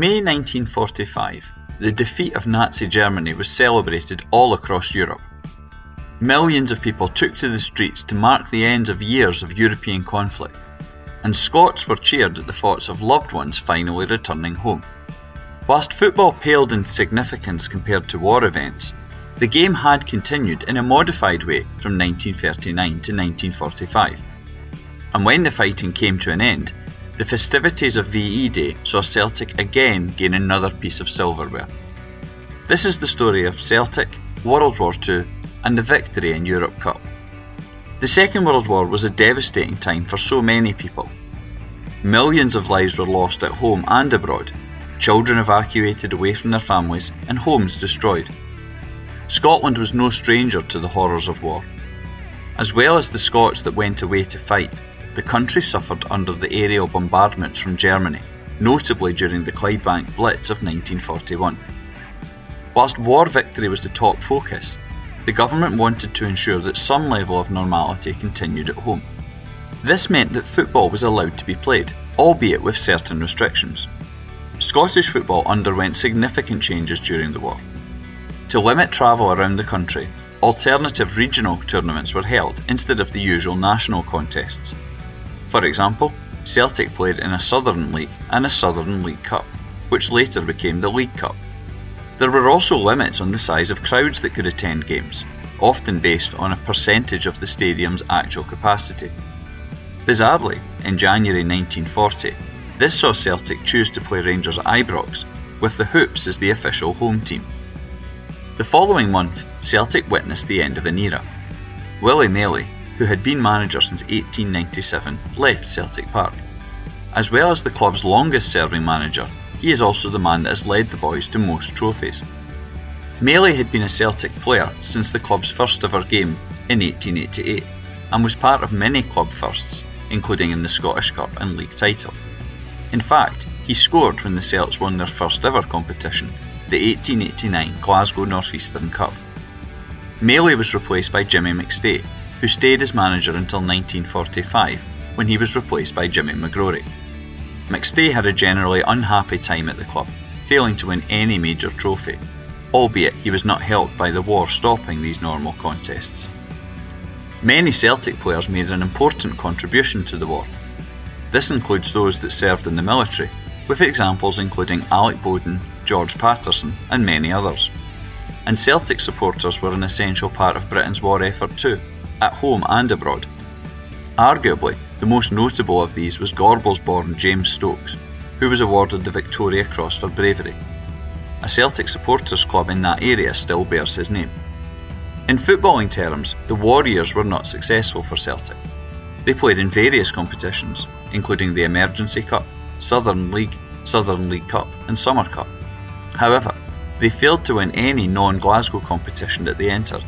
May 1945, the defeat of Nazi Germany was celebrated all across Europe. Millions of people took to the streets to mark the end of years of European conflict, and Scots were cheered at the thoughts of loved ones finally returning home. Whilst football paled in significance compared to war events, the game had continued in a modified way from 1939 to 1945. And when the fighting came to an end, the festivities of VE Day saw Celtic again gain another piece of silverware. This is the story of Celtic, World War II, and the victory in Europe Cup. The Second World War was a devastating time for so many people. Millions of lives were lost at home and abroad, children evacuated away from their families, and homes destroyed. Scotland was no stranger to the horrors of war. As well as the Scots that went away to fight, the country suffered under the aerial bombardments from Germany, notably during the Clydebank Blitz of 1941. Whilst war victory was the top focus, the government wanted to ensure that some level of normality continued at home. This meant that football was allowed to be played, albeit with certain restrictions. Scottish football underwent significant changes during the war. To limit travel around the country, alternative regional tournaments were held instead of the usual national contests. For example, Celtic played in a Southern League and a Southern League Cup, which later became the League Cup. There were also limits on the size of crowds that could attend games, often based on a percentage of the stadium's actual capacity. Bizarrely, in January 1940, this saw Celtic choose to play Rangers at Ibrox, with the Hoops as the official home team. The following month, Celtic witnessed the end of an era. Willie Maley, who had been manager since 1897, left Celtic Park. As well as the club's longest-serving manager, he is also the man that has led the boys to most trophies. Maley had been a Celtic player since the club's first ever game in 1888, and was part of many club firsts, including in the Scottish Cup and league title. In fact, he scored when the Celts won their first ever competition, the 1889 Glasgow North Eastern Cup. Maley was replaced by Jimmy McStay, who stayed as manager until 1945, when he was replaced by Jimmy McGrory. McStay had a generally unhappy time at the club, failing to win any major trophy, albeit he was not helped by the war stopping these normal contests. Many Celtic players made an important contribution to the war. This includes those that served in the military, with examples including Alec Bowden, George Patterson, and many others. And Celtic supporters were an essential part of Britain's war effort too, at home and abroad. Arguably, the most notable of these was Gorbals-born James Stokes, who was awarded the Victoria Cross for bravery. A Celtic supporters club in that area still bears his name. In footballing terms, the Warriors were not successful for Celtic. They played in various competitions, including the Emergency Cup, Southern League Cup, and Summer Cup. However, they failed to win any non-Glasgow competition that they entered.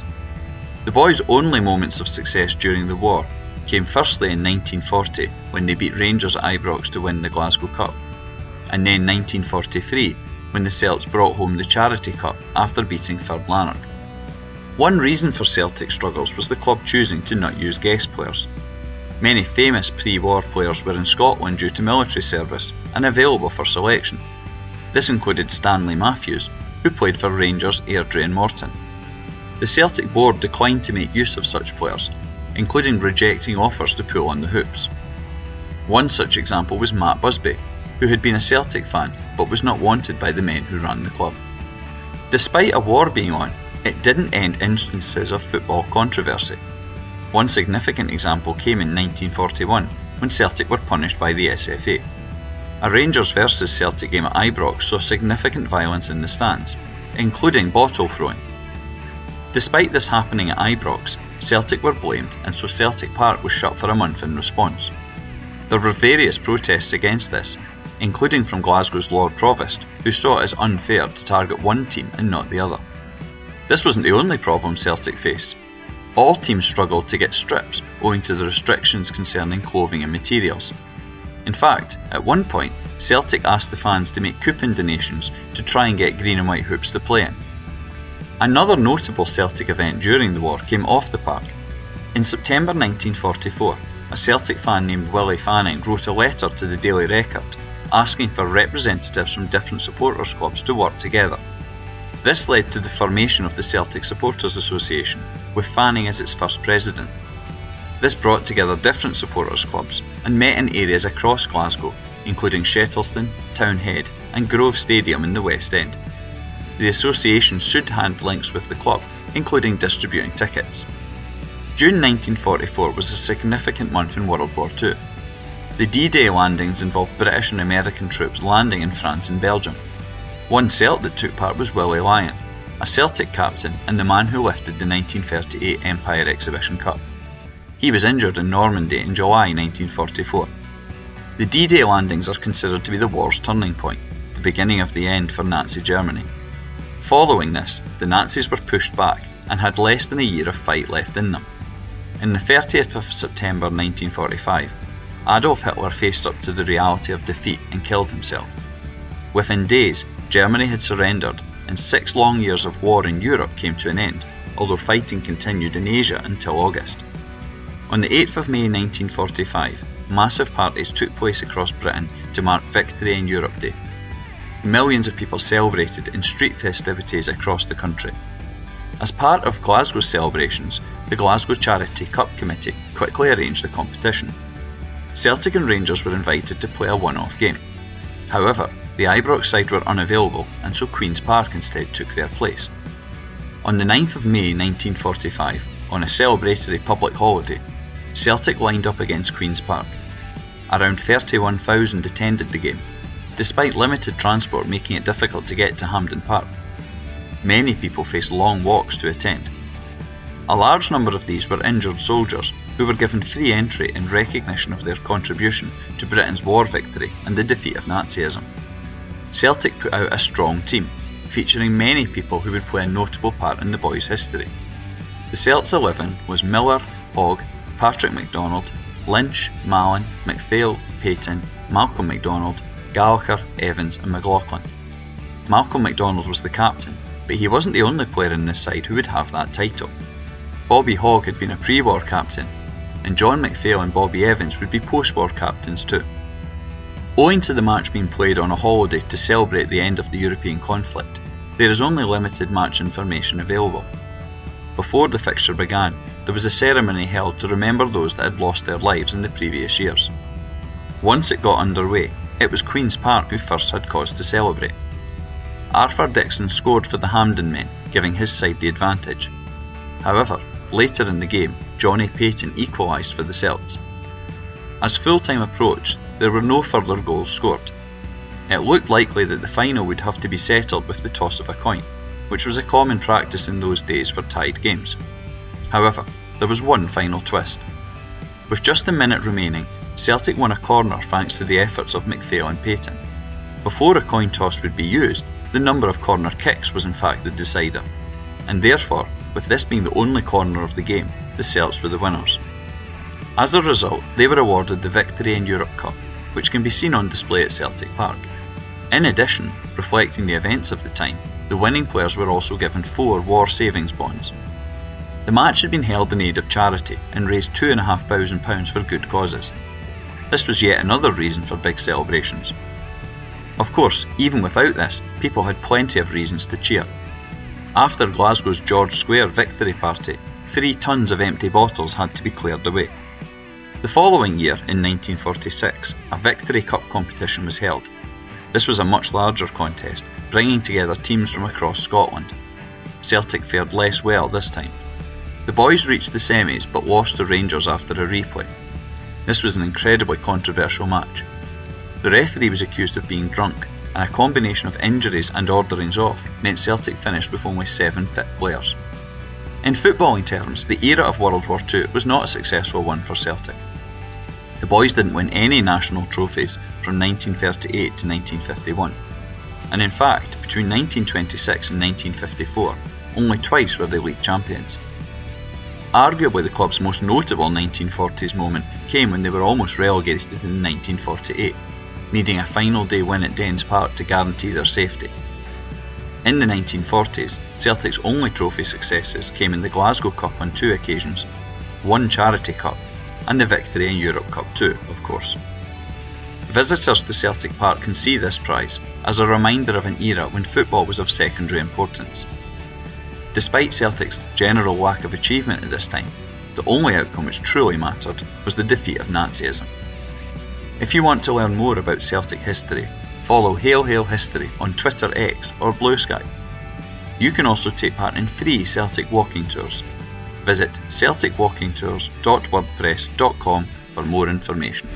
The boys' only moments of success during the war came firstly in 1940 when they beat Rangers at Ibrox to win the Glasgow Cup, and then 1943 when the Celts brought home the Charity Cup after beating Firth Lanark. One reason for Celtic's struggles was the club choosing to not use guest players. Many famous pre-war players were in Scotland due to military service and available for selection. This included Stanley Matthews, who played for Rangers, Airdrie and Morton. The Celtic board declined to make use of such players, including rejecting offers to pull on the Hoops. One such example was Matt Busby, who had been a Celtic fan but was not wanted by the men who ran the club. Despite a war being on, it didn't end instances of football controversy. One significant example came in 1941 when Celtic were punished by the SFA. A Rangers vs Celtic game at Ibrox saw significant violence in the stands, including bottle throwing. Despite this happening at Ibrox, Celtic were blamed, and so Celtic Park was shut for a month in response. There were various protests against this, including from Glasgow's Lord Provost, who saw it as unfair to target one team and not the other. This wasn't the only problem Celtic faced. All teams struggled to get strips owing to the restrictions concerning clothing and materials. In fact, at one point, Celtic asked the fans to make coupon donations to try and get green and white hoops to play in. Another notable Celtic event during the war came off the park. In September 1944, a Celtic fan named Willie Fanning wrote a letter to the Daily Record asking for representatives from different supporters clubs to work together. This led to the formation of the Celtic Supporters Association, with Fanning as its first president. This brought together different supporters clubs and met in areas across Glasgow, including Shettleston, Townhead and Grove Stadium in the West End. The association should have links with the club, including distributing tickets. June 1944 was a significant month in World War II. The D-Day landings involved British and American troops landing in France and Belgium. One Celt that took part was Willie Lyon, a Celtic captain and the man who lifted the 1938 Empire Exhibition Cup. He was injured in Normandy in July 1944. The D-Day landings are considered to be the war's turning point, the beginning of the end for Nazi Germany. Following this, the Nazis were pushed back and had less than a year of fight left in them. In the 30th of September 1945, Adolf Hitler faced up to the reality of defeat and killed himself. Within days, Germany had surrendered and 6 long years of war in Europe came to an end, although fighting continued in Asia until August. On the 8th of May 1945, massive parties took place across Britain to mark Victory in Europe Day. Millions of people celebrated in street festivities across the country. As part of Glasgow's celebrations, the Glasgow Charity Cup Committee quickly arranged the competition. Celtic and Rangers were invited to play a one-off game. However, the Ibrox side were unavailable and so Queen's Park instead took their place. On the 9th of May 1945, on a celebratory public holiday, Celtic lined up against Queen's Park. Around 31,000 attended the game, despite limited transport making it difficult to get to Hampden Park. Many people faced long walks to attend. A large number of these were injured soldiers who were given free entry in recognition of their contribution to Britain's war victory and the defeat of Nazism. Celtic put out a strong team, featuring many people who would play a notable part in the boys' history. The Celts 11 was Miller, Hogg, Patrick MacDonald, Lynch, Mallon, MacPhail, Payton, Malcolm MacDonald, Gallagher, Evans and McLaughlin. Malcolm MacDonald was the captain, but he wasn't the only player in this side who would have that title. Bobby Hogg had been a pre-war captain, and John MacPhail and Bobby Evans would be post-war captains too. Owing to the match being played on a holiday to celebrate the end of the European conflict, there is only limited match information available. Before the fixture began, there was a ceremony held to remember those that had lost their lives in the previous years. Once it got underway, it was Queen's Park who first had cause to celebrate. Arthur Dixon scored for the Hampden men, giving his side the advantage. However, later in the game, Johnny Payton equalised for the Celts. As full-time approached, there were no further goals scored. It looked likely that the final would have to be settled with the toss of a coin, which was a common practice in those days for tied games. However, there was one final twist. With just a minute remaining, Celtic won a corner thanks to the efforts of MacPhail and Payton. Before a coin toss would be used, the number of corner kicks was in fact the decider, and therefore, with this being the only corner of the game, the Celts were the winners. As a result, they were awarded the Victory in Europe Cup, which can be seen on display at Celtic Park. In addition, reflecting the events of the time, the winning players were also given 4 war savings bonds. The match had been held in aid of charity and raised £2,500 for good causes. This was yet another reason for big celebrations. Of course, even without this, people had plenty of reasons to cheer. After Glasgow's George Square victory party, 3 tons of empty bottles had to be cleared away. The following year, in 1946, a Victory Cup competition was held. This was a much larger contest, bringing together teams from across Scotland. Celtic fared less well this time. The boys reached the semis but lost to Rangers after a replay. This was an incredibly controversial match. The referee was accused of being drunk, and a combination of injuries and orderings off meant Celtic finished with only 7 fit players. In footballing terms, the era of World War II was not a successful one for Celtic. The boys didn't win any national trophies from 1938 to 1951, and in fact, between 1926 and 1954, only twice were they league champions. Arguably the club's most notable 1940s moment came when they were almost relegated in 1948, needing a final day win at Dens Park to guarantee their safety. In the 1940s, Celtic's only trophy successes came in the Glasgow Cup on 2 occasions, 1 Charity Cup, and the Victory in Europe Cup too, of course. Visitors to Celtic Park can see this prize as a reminder of an era when football was of secondary importance. Despite Celtic's general lack of achievement at this time, the only outcome which truly mattered was the defeat of Nazism. If you want to learn more about Celtic history, follow Hail Hail History on Twitter X or Blue Sky. You can also take part in free Celtic walking tours. Visit celticwalkingtours.wordpress.com for more information.